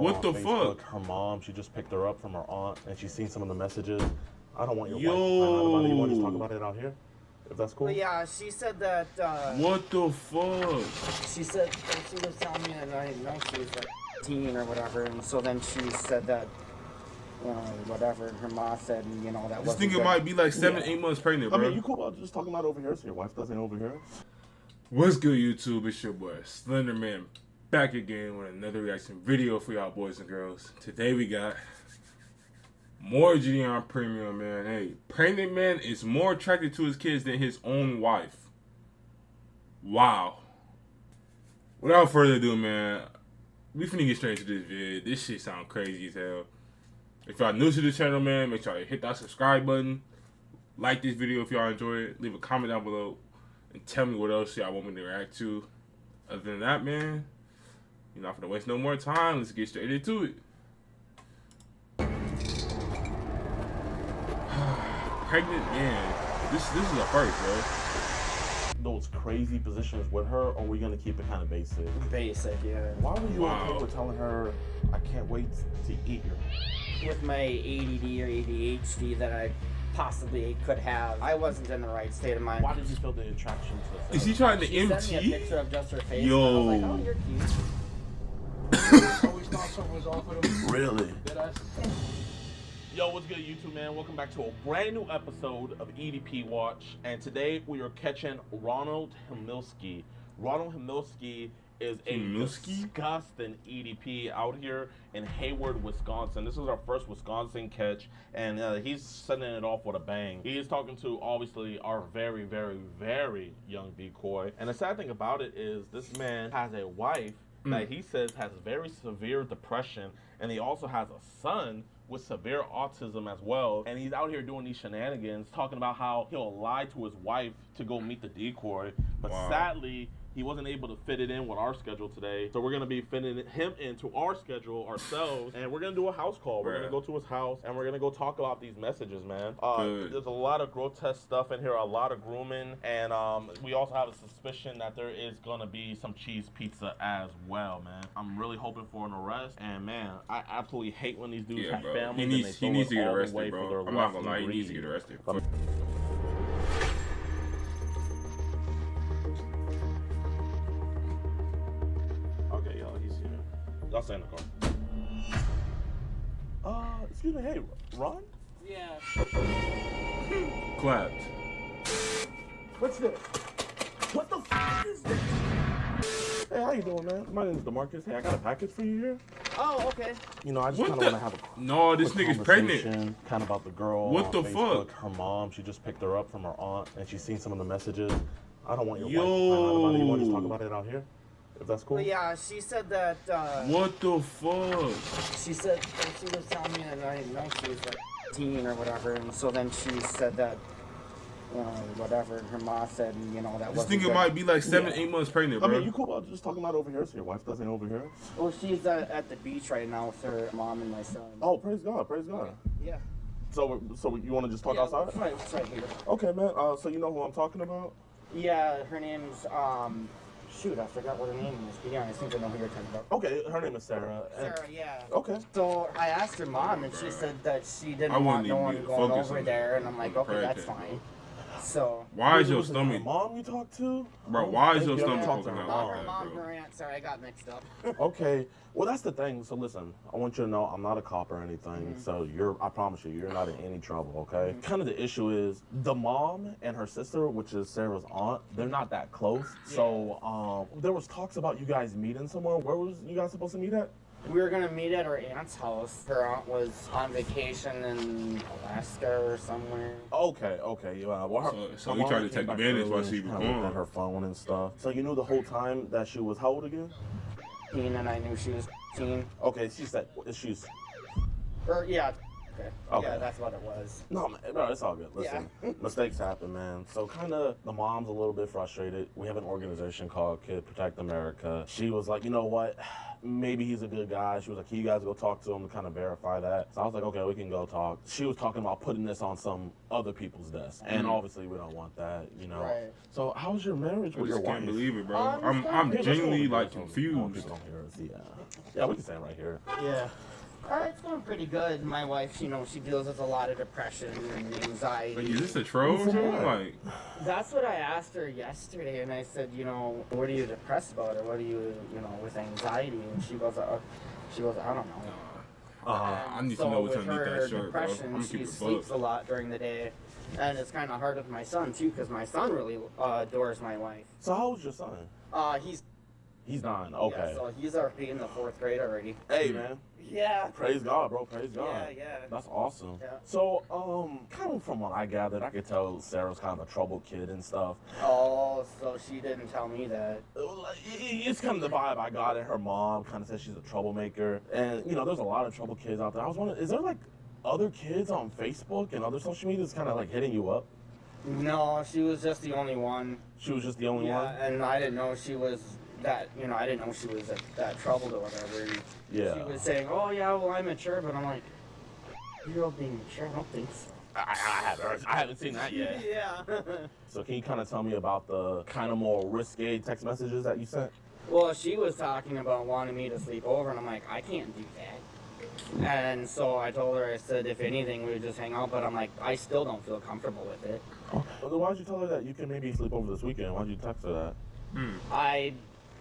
What the Facebook, fuck? her mom, she just picked her up from her aunt, and she's seen some of the messages. I don't want your Yo. wife to find out about it. You want to just talk about it out here? If that's cool? But yeah, she said that, What the fuck? she said that she was telling me that I didn't know she was like 18 or whatever, and so then she said that, whatever, her mom said, you know, that This wasn't nigga good. might be like 7-8 months pregnant, I bro. mean, you cool about just talking about it over here so your wife doesn't overhear us? What's good, YouTube? It's your boy Slenderman back again with another reaction video for y'all boys and girls. Today we got more GDN Premium, man. Hey, pregnant man is more attracted to his kids than his own wife. Wow. Without further ado, man, we finna get straight into this video. This shit sound crazy as hell. If y'all new to the channel, man, make sure you hit that subscribe button. Like this video if y'all enjoy it. Leave a comment down below. And tell me what else y'all want me to react to. Other than that, man, you're not gonna waste no more time. Let's get straight into it. Pregnant man. This is a first, bro. Those crazy positions with her, or are we gonna keep it kind of basic? Basic, yeah. Why were you Wow. okay with telling her, I can't wait to eat your... With my ADD or ADHD that I possibly could have, I wasn't in the right state of mind. Why did you feel the attraction to the Is he trying to She sent me a MT? picture of just her face, Yo. and I was like, oh, you're cute. Always thought something was off with him. Really? Did I? Yo, what's good, YouTube, man? Welcome back to a brand new episode of EDP Watch, and today we are catching Ronald Himilski. Ronald Himilski is a disgusting EDP out here in Hayward, Wisconsin. This is our first Wisconsin catch, and he's sending it off with a bang. He is talking to, obviously, our very, very, very young decoy. And the sad thing about it is this man has a wife that he says has very severe depression, and he also has a son with severe autism as well, and he's out here doing these shenanigans, talking about how he'll lie to his wife to go meet the decoy, but sadly, he wasn't able to fit it in with our schedule today, so we're gonna be fitting him into our schedule ourselves, and we're gonna do a house call. We're gonna go to his house, and we're gonna go talk about these messages, man. There's a lot of grotesque stuff in here, a lot of grooming, and we also have a suspicion that there is gonna be some cheese pizza as well, man. I'm really hoping for an arrest, and man, I absolutely hate when these dudes have families. He needs to get arrested, bro. I'm not gonna lie, he needs to get arrested. Okay, y'all, he's here. Y'all stay in the car. Excuse me, hey, Ron? Yeah. Clapped. What's this? What the f is this? Hey, how you doing, man? My name is DeMarcus. Hey, I got a package for you here. Oh, okay. You know, I just What kind of the- want to have a No, this quick nigga's pregnant. conversation, kind of about the girl What on the Facebook. fuck? Her mom, she just picked her up from her aunt, and she's seen some of the messages. I don't want your Yo. wife to find out about it. You want to just talk about it out here? If that's cool? But yeah, she said that, What the fuck? she said that she was telling me that I didn't know she was like 18 or whatever, and so then she said that, whatever, her mom said, you know, that This wasn't nigga good. might be like 7-8 months pregnant, I bro. mean, you cool about just talking about it over here so your wife doesn't overhear us? Well, she's at the beach right now with her mom and my son. Oh, praise God, praise God. Yeah. So you want to just talk Yeah, outside? it's right here. Okay, man. So you know who I'm talking about? Yeah, her name's, shoot, I forgot what her name is. But yeah, I think I know who you're talking about. Okay, her name is Sarah. and- Sarah, yeah. Okay. So I asked her mom, and she said that she I didn't wouldn't want no even one be going focused over on there, and I'm like, okay, Right that's there, fine. So, Why is your Was it her stomach, mom you talked to? bro? Why is your Maybe I stomach talked to poking her out mom. like her that, mom, bro? her aunt, sorry, I got mixed up. Okay, well that's the thing. So listen, I want you to know I'm not a cop or anything. So I promise you, you're not in any trouble. Okay. Kind of the issue is the mom and her sister, which is Sarah's aunt. They're not that close. So there was talks about you guys meeting somewhere. Where was you guys supposed to meet at? We were gonna meet at her aunt's house. Her aunt was on vacation in Alaska or somewhere. Okay. Yeah. Well, So her he mom tried to came take back advantage early while and she was kinda looked gone. at her phone and stuff. So you knew the whole time that she was how old again? And I knew she was 15. Okay, she said she's Or yeah, Okay. Yeah, that's what it was. No, man, no, it's all good. Listen, mistakes happen, man. So kind of the mom's a little bit frustrated. We have an organization called Kid Protect America. She was like, you know what? Maybe he's a good guy. She was like, can you guys go talk to him to kind of verify that? So I was like, okay, we can go talk. She was talking about putting this on some other people's desk. And obviously we don't want that, you know. Right. So how's your marriage I with your just wife? can't believe it, bro. I'm I'm Yeah, genuinely let's go over like here. confused. People don't hear us. Yeah, we can stand right here. Yeah. It's going pretty good. My wife, you know, she deals with a lot of depression and anxiety. Like, is this a troll or something? Like, That's what I asked her yesterday, and I said, you know, what are you depressed about, or what are you, you know, with anxiety? And she goes, I don't know. I need So to know what's with underneath her that shirt, bro. I'm depression, gonna keep she it sleeps fucked. a lot during the day, and it's kind of hard with my son too, because my son really adores my wife. So how old's your son? He's 9. Okay. yeah, so he's already in the 4th grade already. Hey, man. Yeah. Praise God, bro. Praise God. Yeah. That's awesome. Yeah. So, kind of from what I gathered, I could tell Sarah's kind of a troubled kid and stuff. Oh, so she didn't tell me that. It's kind of the vibe I got, and her mom kind of says she's a troublemaker. And, you know, there's a lot of troubled kids out there. I was wondering, is there, like, other kids on Facebook and other social media that's kind of, like, hitting you up? No, she was just the only one. She was just the only one? And I didn't know she was that, you know, I didn't know she was that troubled or whatever. Yeah. She was saying, oh, yeah, well, I'm mature, but I'm like, you're being mature? I don't think so. I haven't seen that yet. Yeah. So can you kind of tell me about the kind of more risque text messages that you sent? Well, she was talking about wanting me to sleep over, and I'm like, I can't do that. And so I told her, I said, if anything, we would just hang out, but I'm like, I still don't feel comfortable with it. Well, then why'd you tell her that you can maybe sleep over this weekend? Why'd you text her that? I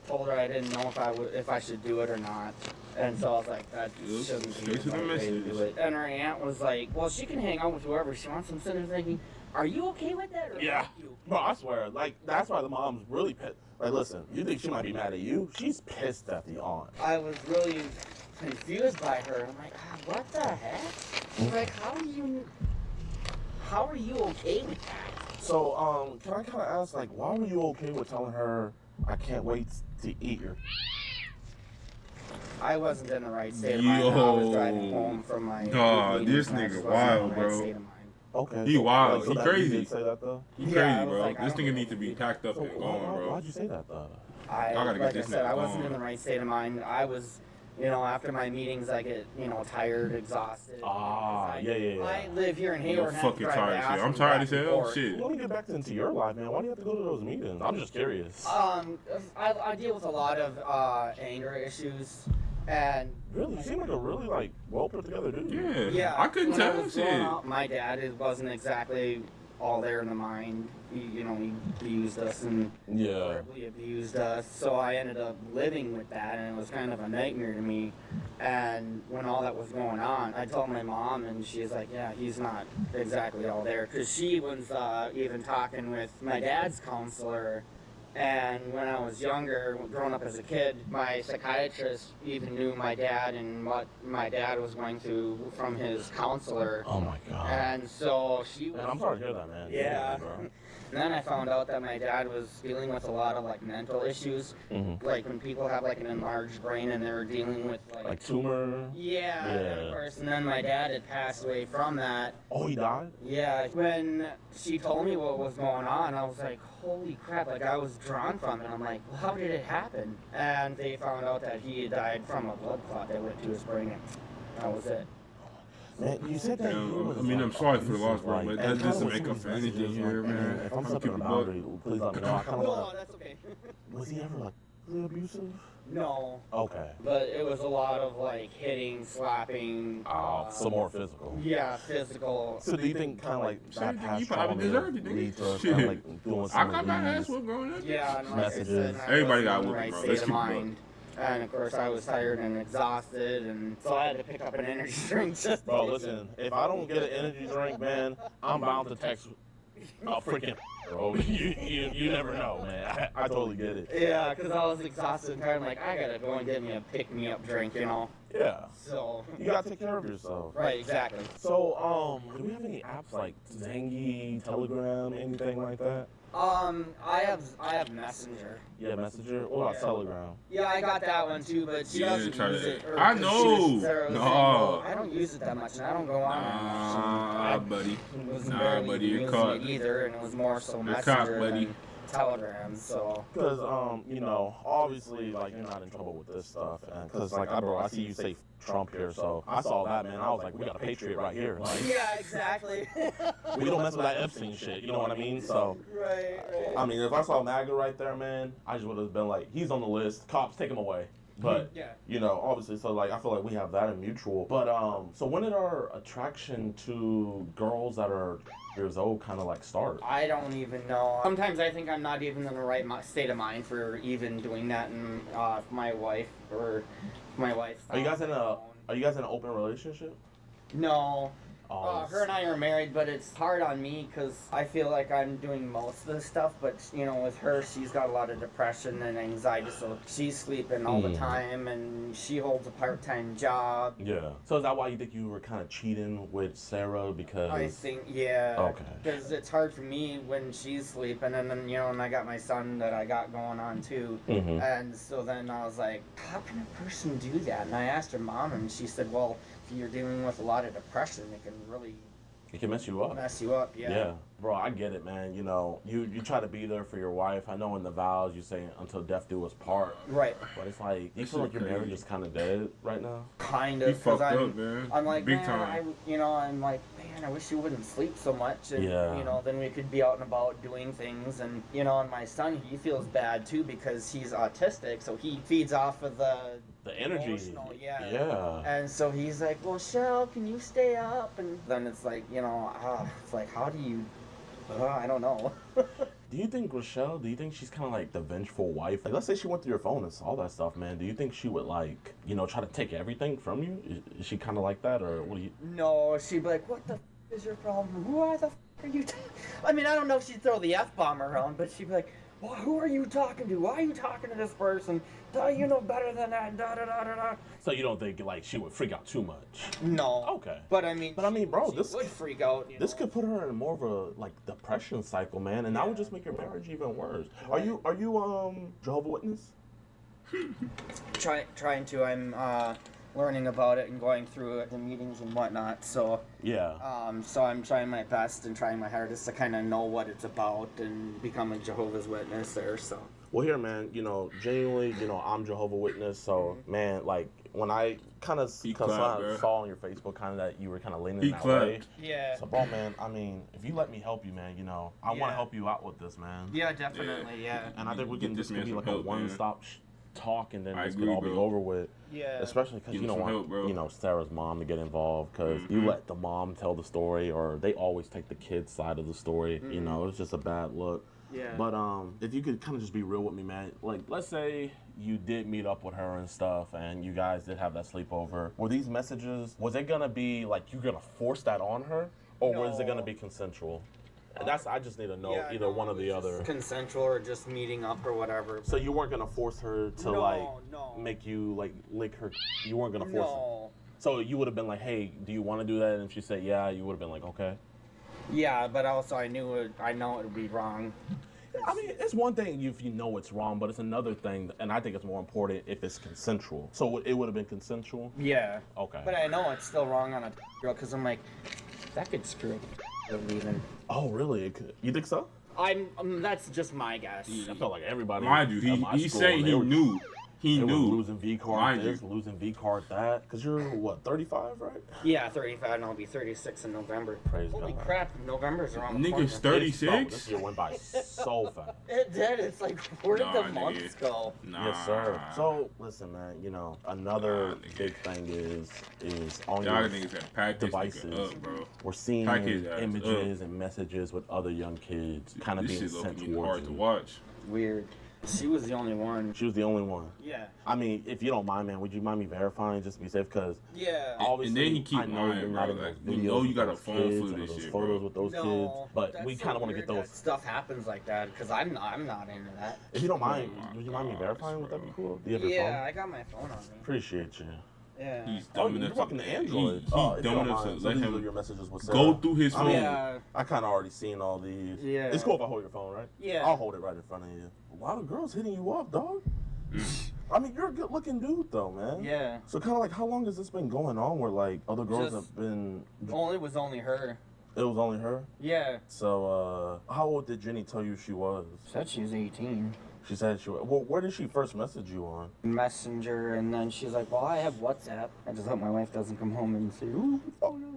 told her I didn't know if I should do it or not. And so I was like, that shouldn't be Straight to the the right way to message. do it. And her aunt was like, well, she can hang out with whoever she wants. I'm sitting there thinking, are you okay with that? Or Yeah. not you? Bro, I swear, like, that's why the mom's really pissed. Like, listen, you think she might be mad at you? She's pissed at the aunt. I was really confused by her. I'm like, what the heck? I'm like, how are you okay with that? So, can I kind of ask, like, why were you okay with telling her, I can't wait to eat your... I wasn't in the right state of mind. I was driving Yo. home from my Dawg, meeting, this and I nigga just wasn't in wild, the bro. state of mind. Okay. He wild. Like, He that- crazy. You did say that, though? You Yeah, crazy, I was bro. like, I This don't nigga know. need to be packed up So and gone, bro. why'd you say that, though? gotta get Like I this said, nigga I wasn't gone. in the right state of mind. I was, you know, after my meetings, I get, you know, tired, exhausted. Ah, I- yeah. I live here in Yo, Hayward. and have to fucking drive tired to of shit. I'm Ashland tired as back and hell. forth. Shit. Let me get back into your life, man. Why do you have to go to those meetings? I'm just curious. I deal with a lot of anger issues, and Really? You seem like a really, like, well put together dude. Yeah. I couldn't when I tell was shit. growing up, my dad wasn't exactly all there in the mind. He, you know, he abused us and Yeah. verbally abused us. So I ended up living with that, and it was kind of a nightmare to me. And when all that was going on, I told my mom, and she's like, "Yeah, he's not exactly all there," because she was even talking with my dad's counselor. And when I was younger, growing up as a kid, my psychiatrist even knew my dad and what my dad was going through from his counselor. Oh, my God. And so she was. Man, I'm sorry to hear that, man. Yeah. Bro. And then I found out that my dad was dealing with a lot of like mental issues, Mm-hmm. like when people have like an enlarged brain and they're dealing with Like tumor. yeah, Yeah. of course. And then my dad had passed away from that. Oh, he died? Yeah. When she told me what was going on, I was like, holy crap! Like I was drawn from it. I'm like, well, how did it happen? And they found out that he had died from a blood clot that went to his brain. That was it. Man, you said that. Yeah, he was, I mean, like, I'm sorry for the abusive, loss, bro, like, but and that kinda doesn't with make some up of for his anything messages, here, like, man. If I'm I'm stepping keep a it boundary, please let me know. I kind of No, want that's okay. Was he ever, like, really abusive? No, Okay. but it was a lot of like hitting, slapping. So more physical. Yeah, physical. So do you think kind of like Shit, that you past probably trauma deserved it, nigga. lead to Shit. kind of like doing I some got my of ass these? whooped growing up. Yeah, and like Messages. I said, I Everybody wasn't got in the whooped, right bro. state Let's of keep it up. mind. And of course, I was tired and exhausted, and so I had to pick up an energy drink. Just Bro, listen, if I don't get an energy drink, man, I'm bound to text a freaking bro. You never know, man. I totally get it. Yeah, because I was exhausted and tired. I'm like, I gotta go and get me a pick-me-up drink, you know? Yeah. So. You gotta take care of yourself. Right, exactly. So, do we have any apps like Zangy, Telegram, anything like that? I have Messenger. Yeah, Messenger. What about Telegram? Yeah, I got that one too, but she doesn't use it. I know. No. I don't use it that much, and I don't go on Nah, buddy. Nah, buddy, you're caught. Either, and it was more so You're Messenger caught, buddy. than Telegram. So. Because you know, obviously, like you're not in trouble with this stuff, and because like I see you say Trump here, so I saw that, man. I was like, we got a patriot right here. Like, Yeah, exactly. we don't mess with that Epstein shit. You know what I mean? So. Right. I mean, if I saw MAGA right there, man, I just would have been like, he's on the list. Cops, take him away. But, Yeah. you know, obviously, so, like, I feel like we have that in mutual. But, so when did our attraction to girls that are years old kind of, like, start? I don't even know. Sometimes I think I'm not even in the right state of mind for even doing that, and my wife. Are you guys in an open relationship? No. Oh, Her and I are married, but it's hard on me because I feel like I'm doing most of the stuff. But you know, with her, she's got a lot of depression and anxiety, so she's sleeping all the time, and she holds a part-time job. Yeah. So is that why you think you were kind of cheating with Sarah? Because I think, yeah. Okay. Because it's hard for me when she's sleeping, and then, you know, and I got my son that I got going on too. Mhm. And so then I was like, how can a person do that? And I asked her mom, and she said, well, if you're dealing with a lot of depression, it can really it can mess you up. Yeah. Bro, I get it, man. You know, you try to be there for your wife. I know in the vows you say until death do us part. Right. But it's like, you feel like your marriage is kind of dead right now? Kind He of. fucked up, man. I'm like, Big man, time. I'm like, man, I wish you wouldn't sleep so much. And, Yeah. you know, then we could be out and about doing things. And, you know, and my son, he feels bad too because he's autistic. So he feeds off of the energy. emotional, yeah. Yeah. And so he's like, well, Shell, can you stay up? And then it's like, you know, it's like, how do you, I don't know. Do you think she's kind of like the vengeful wife? Like, let's say she went through your phone and saw that stuff, man. Do you think she would, like, you know, try to take everything from you? Is she kind of like that, or what do you... No, she'd be like, what the is your problem? Who the are you I mean, I don't know if she'd throw the F-bomb around, but she'd be like, well, who are you talking to? Why are you talking to this person? You know better than that, da-da-da-da-da. So you don't think, like, she would freak out too much? No. Okay. But I mean, bro, she this would freak out. This could put her in more of a, like, depression cycle, man, and that would just make your marriage even worse. Are you Jehovah's Witness? Trying to. I'm learning about it and going through it, the meetings and whatnot. So Yeah. so I'm trying my best and trying my hardest to kind of know what it's about and become a Jehovah's Witness there. So. Well, here, man, you know, genuinely, you know, I'm Jehovah's Witness, so, man, like, when I kind of saw on your Facebook kind of that you were kind of leaning that way. Yeah. So, bro, man, I mean, if you let me help you, man, you know, I want to help you out with this, man. Yeah, definitely, yeah. And I think we can just be like help, a one-stop talk, and then I this agree, could all be bro. over with. Yeah. Especially because Give you don't some want, help, bro. you know, Sarah's mom to get involved, because you let the mom tell the story, or they always take the kid's side of the story. You know, it's just a bad look. Yeah. But if you could kind of just be real with me, man. Like, let's say you did meet up with her and stuff, and you guys did have that sleepover. Were these messages, was it gonna be like you're gonna force that on her, or was it gonna be consensual? And I just need to know either one or the other. Consensual or just meeting up or whatever. So you weren't gonna force her to make you like lick her. You weren't gonna force her. So you would have been like, hey, do you want to do that? And if she said yeah, you would have been like, okay. Yeah, but also I know it would be wrong. I mean, it's one thing if you know it's wrong, but it's another thing, and I think it's more important if it's consensual. So it would have been consensual? Yeah. Okay. But I know it's still wrong on a girl, because I'm like, that could screw up leaving. Oh, really? It could. You think so? That's just my guess. I felt like everybody. Mind you, he saying he knew. He They were knew. losing V card this, losing V card that. Because you're, what, 35, right? Yeah, 35, and I'll be 36 in November. Praise Holy God. crap, November's around the Nigga's corner. 36? This year went by so fast. It did. It's like, where did the Nah, months nigga. go? Nah. Yes, sir. So, listen, man, you know, another big thing is on Y'all your niggas that pack this devices. nigga up, bro. We're seeing Pack his ass images and messages with other young kids kind of This being shit sent looking towards hard to you. watch. Weird. She was the only one. She was the only one. Yeah. I mean, if you don't mind, man, would you mind me verifying just to be safe? Because Yeah. obviously, And then he keep I know lying, you're bro. not in Like, those we know videos you got a with phone those full of kids this or those shit, photos bro. with those No, kids, but that's we so kind of want to weird get those. that stuff happens like that because I'm not into that. If you don't mind, Oh my would you mind me gosh, verifying? Would that be bro. cool? Do you have your Yeah, phone? I got my phone on me. Appreciate you. Yeah. He's Oh, dumb you're enough fucking to Android. He If you dumb don't enough to mind, so let these are him your messages with go Sarah. through his I phone. mean, Yeah. I kind of already seen all these. Yeah. It's cool if I hold your phone, right? Yeah. I'll hold it right in front of you. A lot of girls hitting you up, dog. I mean, you're a good-looking dude, though, man. Yeah. So kind of like, how long has this been going on? Where like other girls Just- have been? Only her. It was only her. Yeah. So how old did Jenny tell you she was? Said she was 18. She said she was. Well, where did she first message you on? Messenger, and then she's like, "Well, I have WhatsApp." I just hope my wife doesn't come home and say, "Ooh."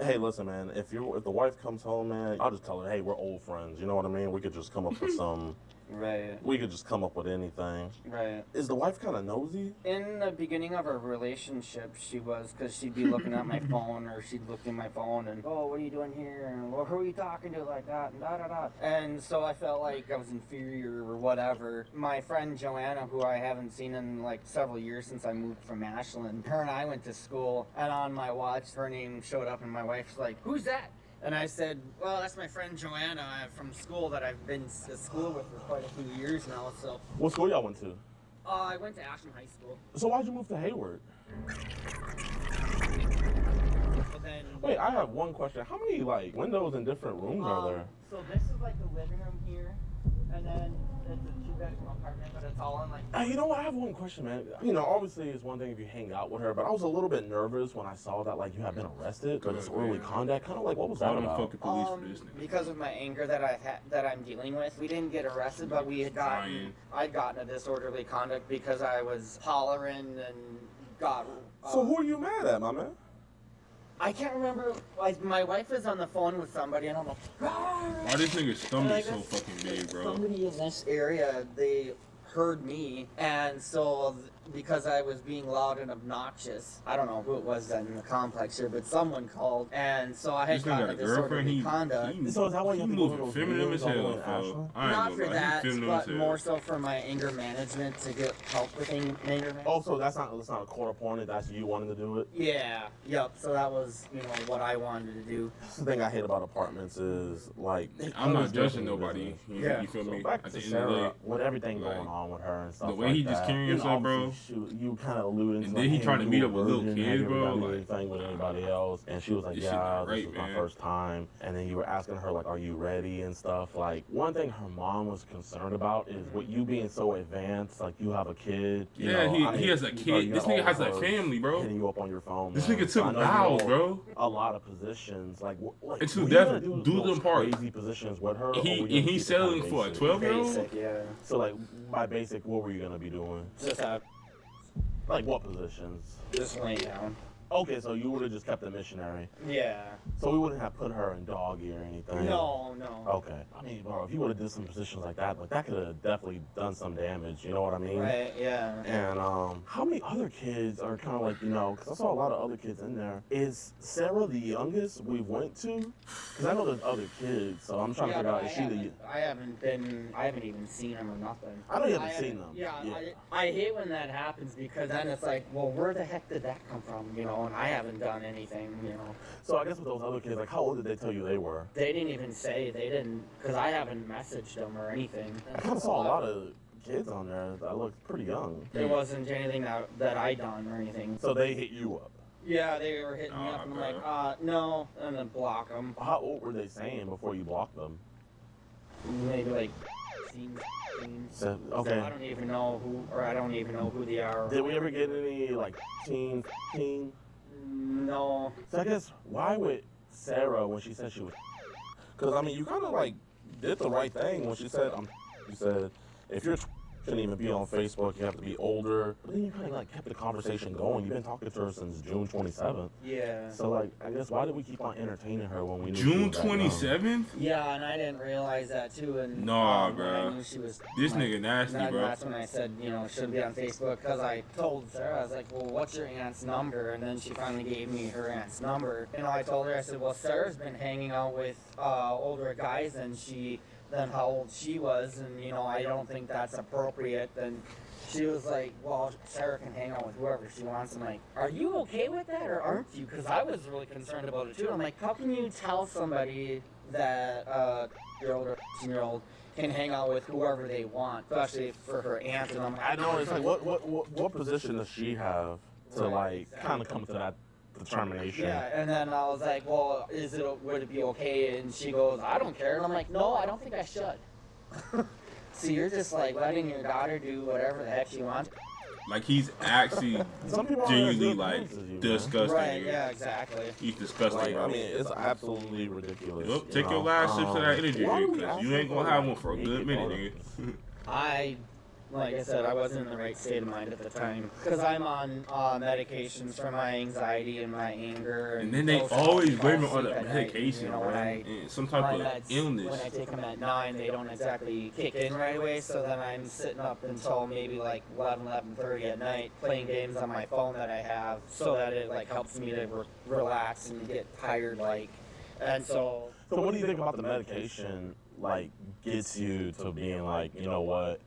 Hey, listen, man. If the wife comes home, man, I'll just tell her, hey, we're old friends. You know what I mean? We could just come up with some. Right. We could just come up with anything. Right. Is the wife kind of nosy? In the beginning of our relationship, she was, because she'd be looking at my phone, or she'd look in my phone and, "Oh, what are you doing here? And well, who are you talking to like that?" And da da da. And so I felt like I was inferior or whatever. My friend Joanna, who I haven't seen in like several years since I moved from Ashland, her and I went to school, and on my watch, her name showed up, and my wife's like, "Who's that?" And I said, "Well, that's my friend Joanna from school that I've been to school with for quite a few years now." So, What school y'all went to? I went to Ashland High School. So why'd you move to Hayward? But then, Wait, I have one question. How many like windows in different rooms are there? So this is like the living room here, and then it's a two-bedroom apartment, but it's all in like. Hey, you know what? I have one question, man. You know, obviously it's one thing if you hang out with her, but I was a little bit nervous when I saw that like you had been arrested for this early conduct. Kind of like, what was that Call the about? fucking police for this nigga. Because of my anger that I'm dealing with, we didn't get arrested, but we had I'd gotten a disorderly conduct because I was hollering and got. So who are you mad at, my man? I can't remember. Like my wife was on the phone with somebody, and I'm like, Why this nigga's stomach Like, so fucking big, bro? somebody in this area, they heard me, and so because I was being loud and obnoxious, I don't know who it was in the complex here, but someone called, and so I had This nigga got gotten a a girlfriend. disorderly conduct. So is that why you he have to go to moving those feminine as meetings all the hell, way in fo. Ashland? I ain't Not gonna for lie, that, he feminine but as hell. more so for my anger management to get help with anger management. Also, that's not a court appointed. That's you wanting to do it. Yeah, yep. So that was, what I wanted to do. That's the thing I hate about apartments is like I'm not always judging doing nobody. business. You feel So me? back At to the end of the Sarah, day, with everything like, going on with her and stuff the way like he just that, carrying you know, himself, bro. obviously you kind of alluded And to then he like, trying to hey, meet you up with a little virgin? kids, Have you ever bro, done like- anything with anybody else? And she was like, This shit yeah, not this right, was my man. first time. And then you were asking her like, are you ready and stuff. Like one thing her mom was concerned about is with you being so advanced, like you have a kid. You Yeah, know, he I mean, has a you kid. This got nigga all has a her family, bro. hitting you up on your phone. This man. nigga took I know vows, you bro. a lot of positions, like And to were you death, gonna do those them part. crazy positions with her. or were you And gonna keep he's it kinda selling for a basic? 12-year-old. Basic, yeah. So like by basic, what were you gonna be doing? Like what positions? Just laying down. Okay, so you would have just kept the missionary. Yeah. So we wouldn't have put her in doggy or anything. No. Okay. I mean, bro, if you would have did some positions like that, that could have definitely done some damage. You know what I mean? Right, yeah. And how many other kids are kind of like, because I saw a lot of other kids in there. Is Sarah the youngest we went to? Because I know there's other kids, so I'm trying to figure out, is she the... I haven't even seen them or nothing. I know you haven't seen them. Yeah, I hate when that happens because then it's like, well, where the heck did that come from, and I haven't done anything, So I guess with those other kids, like, how old did they tell you they were? They didn't even say, because I haven't messaged them or anything. I kind of saw a lot of kids on there that looked pretty young. There wasn't anything that I done or anything. So they hit you up. Yeah, they were hitting me up and I'm like, no, and then block them. How old were they saying before you blocked them? Maybe like 16. So, So okay. I don't even know who they are. Did we ever get any, like, teen? No. So I guess, why would Sarah, when she said she was... Because, I mean, you kind of, like, did the right thing when she said, you said, if you're shouldn't even be on Facebook, you have to be older. But then you kind of, like, kept the conversation going. You've been talking to her since June 27th. Yeah. So, like, I guess, why did we keep on entertaining her when we knew June she was that young? 27th? Yeah, and I didn't realize that too. And Nah, when bro. I knew she was This like, nigga nasty, bro. That's when I said, shouldn't be on Facebook because I told Sarah, I was like, well, what's your aunt's number? And then she finally gave me her aunt's number. I told her, I said, well, Sarah's been hanging out with older guys and she than how old she was, and I don't think that's appropriate. Then she was like, well, Sarah can hang out with whoever she wants. I'm like, are you okay with that or aren't you? Because I was really concerned about it too. I'm like, how can you tell somebody that year-old or 15-year-old can hang out with whoever they want, especially for her aunt? And I'm like, I know, it's like, what position does she have to, like, kind of come to that determination? Yeah, and then I was like, well, would it be okay? And she goes, I don't care. And I'm like, no, I don't think I should. So you're just like letting your daughter do whatever the heck she wants. Like he's actually Some people genuinely aren't like as good as you, man. disgusting. Right, yeah, exactly. He's disgusting. Like, bro. I mean, it's absolutely ridiculous. Yup, take your last sips of that energy, why do we because ask you ain't for gonna have one for a naked good minute, photos? nigga. Like I said, I wasn't in the right state of mind at the time. Because I'm on medications for my anxiety and my anger. And then they also always fall blame it on asleep the at night. medication, When man. And some type my of meds, illness. when I take them at 9, they don't exactly kick in right away. So then I'm sitting up until maybe like 11:30 at night playing games on my phone that I have, so that it like helps me to relax and get tired. And so. So what do you think about the medication, like, gets you to being like, you know what,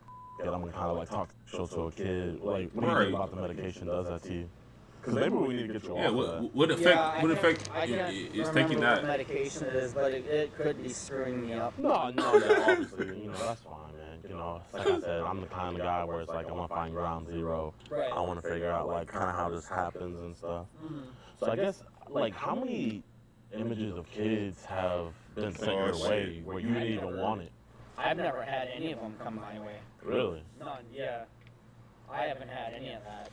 I'm gonna kind of like talk show to a kid. Like, what do you think about the medication does that to you? Because maybe we need to get you Yeah, off of that. what effect I can't is remember taking what that? medication it is, but it could be screwing me up. No, obviously, that's fine, man. Like I said, I'm the kind of guy where it's like I want to find ground zero. Right. I want to figure out like kind of how this happens and stuff. So I guess like how many images of kids have been sent your way where you didn't even want it? I've never had any of them come my way. Really? None, yeah. I haven't had any of that.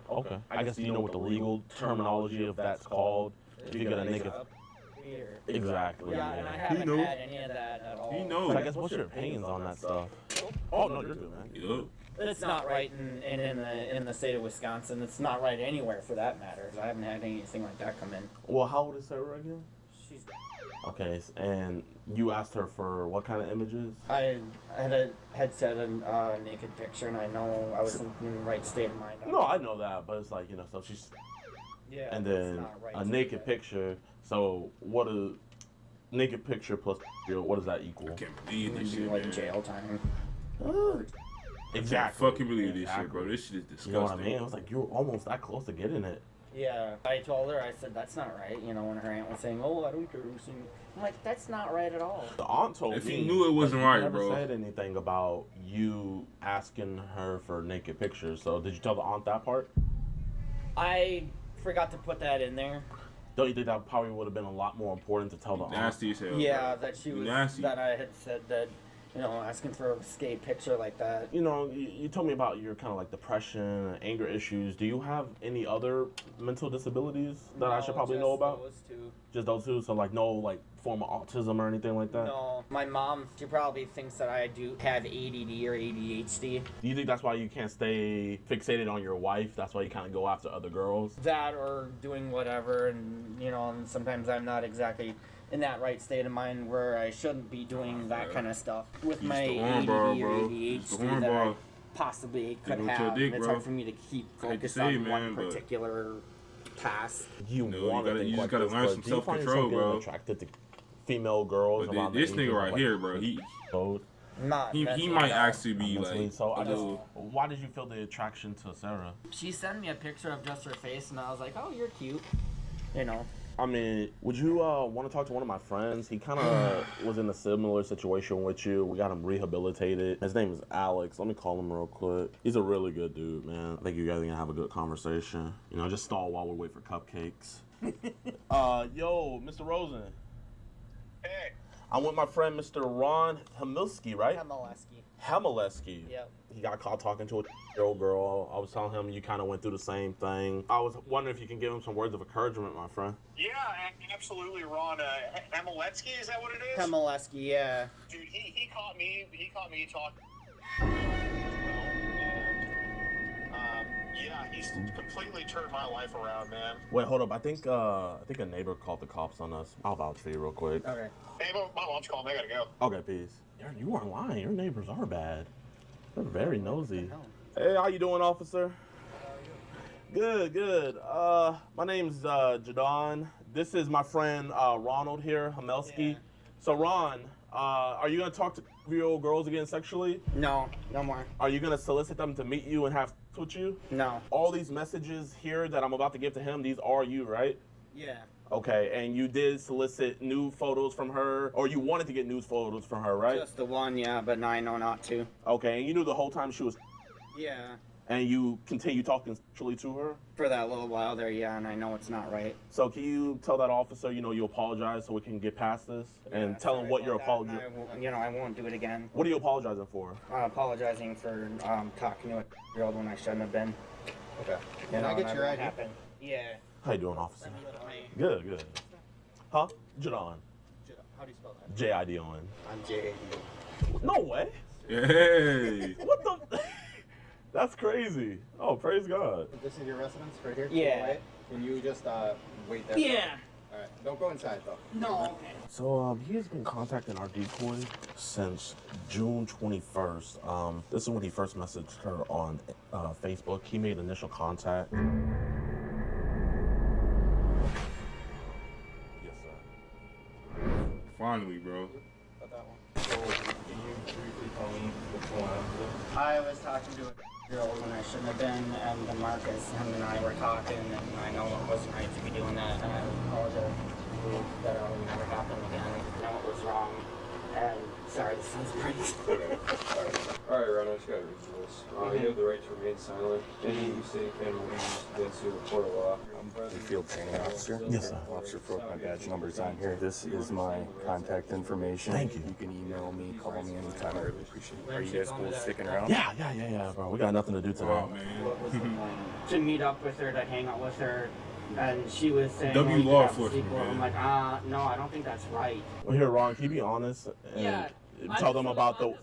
Okay. I guess you know what the legal terminology of that's called. If you get a nigga. Weird. Exactly. Yeah, and I He haven't knows. had any of that at all. He So knows. I guess what's your opinions on that stuff? Oh no, you're good, man. Yup. It's not right in the state of Wisconsin. It's not right anywhere for that matter. I haven't had anything like that come in. Well, how old is Sarah again? She's. Okay, and you asked her for what kind of images? I had said a naked picture, and I know I was in the right state of mind. No, I know that, but it's like, so she's, Yeah. and it's then not right a to naked do picture. So what a naked picture plus what does that equal? I can't believe that. this Maybe shit, like man. jail time. Exactly. I can't fucking believe this shit, bro. This shit is disgusting. You know what I mean? I was like, you were almost that close to getting it. Yeah, I told her, I said, that's not right. When her aunt was saying, oh, I don't care who's seeing. I'm like, that's not right at all. The aunt told If me. you knew it wasn't but you right, never bro. said anything about you asking her for naked pictures. So did you tell the aunt that part? I forgot to put that in there. Don't you think that probably would have been a lot more important to tell the aunt? Nasty as hell. Yeah, bro. that she You was, nasty. that I had said that, asking for a skate picture like that. You told me about your kind of like depression and anger issues. Do you have any other mental disabilities that I should probably know about? Those two. Just those two? So like no like form of autism or anything like that? No, my mom, she probably thinks that I do have ADD or ADHD. Do you think that's why you can't stay fixated on your wife? That's why you kind of go after other girls? That or doing whatever, and and sometimes I'm not exactly in that right state of mind where I shouldn't be doing that kind of stuff with Use my the ADD hornball, or bro. Use the ADHD that I hornball. possibly could Dig with your have. dick, It's bro. hard for me to keep I hate to focused say on it, man, one but- particular task. You No, you want gotta- to you think just like gotta this, learn but some do you find self-control, yourself getting bro. attracted to female girls But around this the nigga ages of, right like, here, bro, he old? Not he mentally, might no. actually be Mentally, like. so I a just, little- why did you feel the attraction to Sarah? She sent me a picture of just her face, and I was like, oh, you're cute. I mean, would you want to talk to one of my friends? He kind of was in a similar situation with you. We got him rehabilitated. His name is Alex. Let me call him real quick. He's a really good dude, man. I think you guys are going to have a good conversation. Just stall while we wait for cupcakes. Yo, Mr. Rosen. Hey, I'm with my friend, Mr. Ron Hamilski, right? Hemaleski. Hamilski. Yep. He got caught talking to a year-old girl. I was telling him you kind of went through the same thing. I was wondering if you can give him some words of encouragement, my friend. yeah, absolutely, Ron. Amaletsky, is that what it is? Hemaleski, yeah. Dude, he caught me. He caught me talking. Yeah, he's completely turned my life around, man. Wait, hold up. I think a neighbor called the cops on us. I'll vouch for you real quick. Okay. Hey, my mom's calling me. I gotta go. Okay, peace. You weren't lying. Your neighbors are bad. They're very nosy. hell? Hey, how you doing, officer? Good, good. My name's Jadon. This is my friend Ronald here, Hamelski. Yeah. So, Ron, are you gonna talk to 12-year-old girls again sexually? No, no more. Are you gonna solicit them to meet you and have sex with you? No. All these messages here that I'm about to give to him, these are you, right? Yeah. Okay, and you did solicit nude photos from her, or you wanted to get nude photos from her, right? Just the one, yeah, but now I know not to. Okay, and you knew the whole time she was, Yeah. and you continue talking sexually to her? For that little while there, yeah, and I know it's not right. So can you tell that officer, you apologize so we can get past this? And Yeah, tell him sorry what you're about that, apologizing. and I won't do it again. What are you apologizing for? Apologizing for talking to a year-old when I shouldn't have been. Okay. You Can know, I get and your that ID? happened. Yeah. How you doing, officer? I- Good, good. Huh? Jadon. How do you spell that? J-I-D-O-N. I'm J-A-D. No way. Hey. What the? That's crazy. Oh, praise God. This is your residence right here? Yeah. Wait. Can you just wait there? Yeah. All right. Don't go inside though. No, okay. So he has been contacting our decoy since June 21st. This is when he first messaged her on Facebook. He made initial contact. Yes, sir. Finally, bro. Put that one. So, can you briefly tell me what's going on? I was talking to a girl when I shouldn't have been, and Marcus, him and I were talking, and I know it wasn't right to be doing that, and I apologize that it will never happen again. I know it was wrong, and sorry, this sounds crazy. Alright, Ron, I just gotta read you this. You have the right to remain silent. Any you say can be used against you in a court of law. I'm the field training officer. Yes, sir. Officer Frook, my badge number's on here. This is my contact information. Thank you. You can email me, call me anytime. I really appreciate it. Are you guys cool sticking around? Yeah, bro. We got nothing to do today. Oh, man. To meet up with her, to hang out with her, and she was saying, W "Oh, you law have a enforcement, sequel." man. I'm like, no, I don't think that's right. Well, here, Ron, can you be honest and tell them about the... nervous.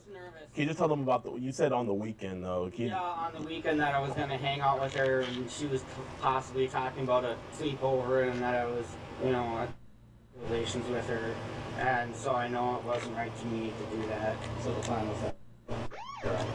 Can you just tell them about the... You said on the weekend, though. Can you, Yeah, on the weekend that I was gonna hang out with her, and she was possibly talking about a sleepover, and that I was, relations with her, and so I know it wasn't right to me to do that. So the plan was that.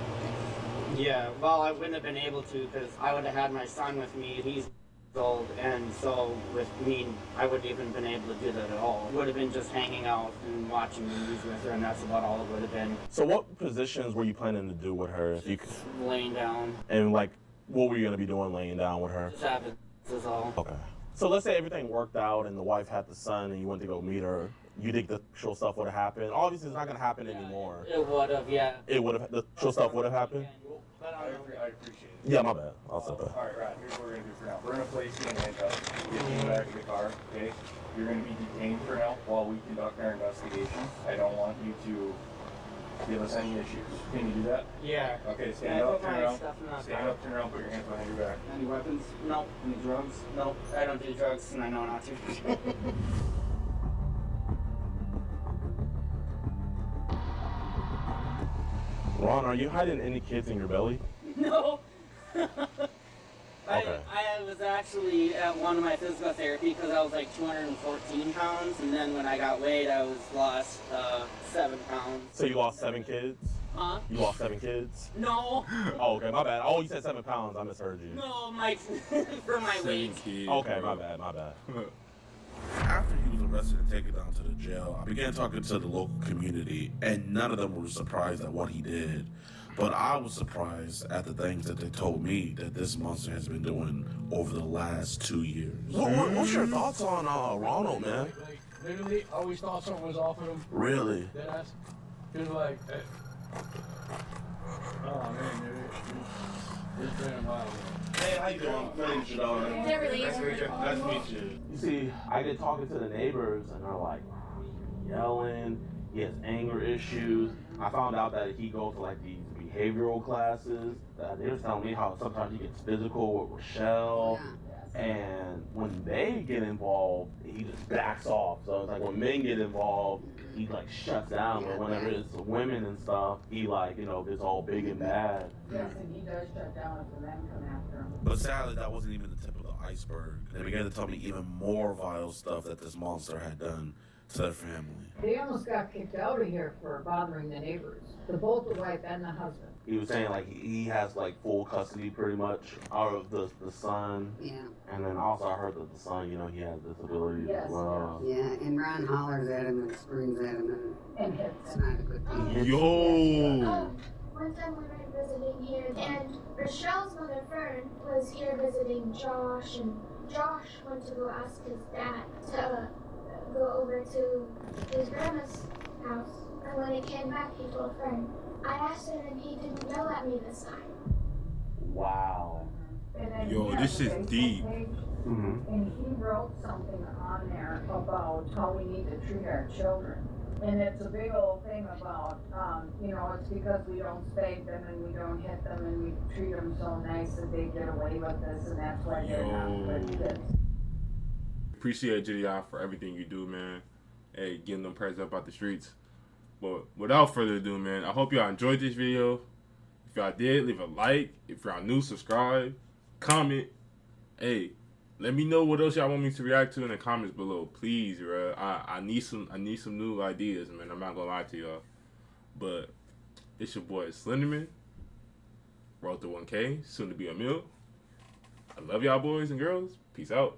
Yeah, well, I wouldn't have been able to because I would have had my son with me. He's old, and so with me, I wouldn't even been able to do that at all. It would have been just hanging out and watching movies with her, and that's about all it would have been. So what positions were you planning to do with her? If you could, Laying down, and, like, what were you going to be doing laying down with her? just having is all. Okay. So let's say everything worked out and the wife had the son and you went to go meet her. You think the actual stuff would have happened? Obviously, it's not going to happen anymore. It would have, yeah. It would have... The actual stuff would have happened? But I don't know. I appreciate it. Yeah, my bad. I'll set that. Alright, Ron, here's what we're gonna do for now. We're gonna place you in handcuffs, get you back to the car, okay? You're gonna be detained for now while we conduct our investigation. I don't want you to give us any issues. Can you do that? Yeah. Okay, Can stand I up, put turn my around. stuff in that Stand car? up, turn around, put your hands behind your back. Any weapons? No. Any drugs? No. I don't do drugs, and I know not to. Ron, are you hiding any kids in your belly? No. Okay. I was actually at one of my physical therapy because I was like 214 pounds, and then when I got weighed, I was lost 7 pounds. So you lost 7 kids? Huh? You lost 7 kids? No. Oh, okay, my bad. Oh, you said 7 pounds. I misheard you. No, my for my weight. Okay, my bad, my bad. After he was arrested and taken down to the jail, I began talking to the local community, and none of them were surprised at what he did. But I was surprised at the things that they told me that this monster has been doing over the last 2 years. What's your thoughts on Ronald, man? Like, literally, I always thought something was off with him. Really? Then he was like, oh man, dude, it's been a while. Hey, how you doing? My name's Jadon. Never leave. Nice to meet you. Nice to meet you. You see, I get talking to the neighbors, and they're like yelling. He has anger issues. I found out that he goes to like these behavioral classes. They were telling me how sometimes he gets physical with Rochelle. And when they get involved, he just backs off. So it's like when men get involved, he like shuts down. But whenever it's women and stuff, he like, gets all big and bad. Yes, and he does shut down if the men come after him. But sadly, that wasn't even the tip of the iceberg. They began to tell me even more vile stuff that this monster had done to their family. They almost got kicked out of here for bothering the neighbors. Both the wife and the husband. He was saying like he has like full custody pretty much of the son. Yeah. And then also I heard that the son, you know, he has disabilities Yes, as well. Yeah, and Ron hollers at him and screams at him, and hits. it's not a good thing. Yo. One time we were visiting here, and Rochelle's mother Fern was here visiting Josh, and Josh went to go ask his dad to go over to his grandma's house. And when he came back, he told Fern. I asked him, and he didn't yell at me this time. Wow. Yo, this is deep. And he wrote something on there about how we need to treat our children. And it's a big old thing about, you know, it's because we don't spank them and we don't hit them and we treat them so nice that they get away with this, and that's why they're not good kids. Appreciate Gideon for everything you do, man. Hey, getting them prayers up out the streets. But without further ado, man, I hope y'all enjoyed this video. If y'all did, leave a like. If y'all new, subscribe, comment. Hey, let me know what else y'all want me to react to in the comments below, please, bro. I need some new ideas, man. I'm not gonna lie to y'all. But it's your boy Slenderman. Road to 1K, soon to be a mil. I love y'all boys and girls. Peace out.